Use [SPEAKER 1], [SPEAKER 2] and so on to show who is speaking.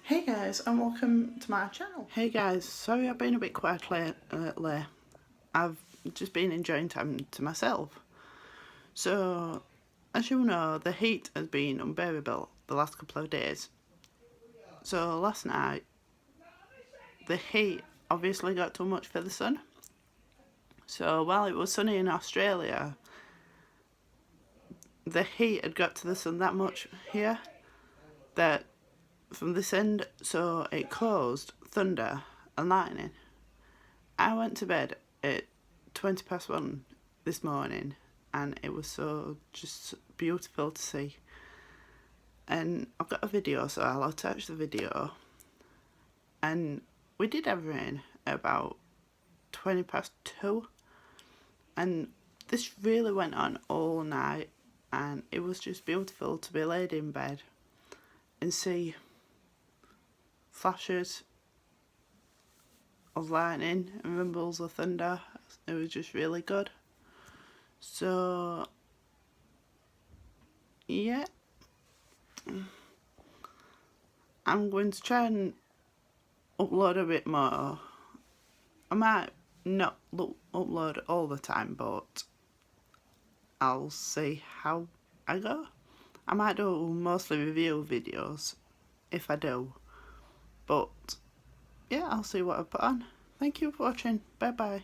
[SPEAKER 1] Hey guys, and welcome to my channel.
[SPEAKER 2] Hey guys, sorry I've been a bit quiet lately. I've just been enjoying time to myself. So, as you know, the heat has been unbearable the last couple of days. So last night, the heat obviously got too much for the sun. So while it was sunny in Australia, the heat had got to the sun that much here that from this end, so it caused thunder and lightning. I went to bed at 1:20 this morning and it was so just beautiful to see. And I've got a video, so I'll attach the video. And we did have rain at about 2:20, and this really went on all night, and it was just beautiful to be laid in bed and see flashes of lightning and rumbles of thunder. It was just really good. So yeah, I'm going to try and upload a bit more. I might not upload all the time, but I'll see how I go. I might do mostly review videos if I do, but yeah, I'll see what I put on. Thank you for watching. Bye bye.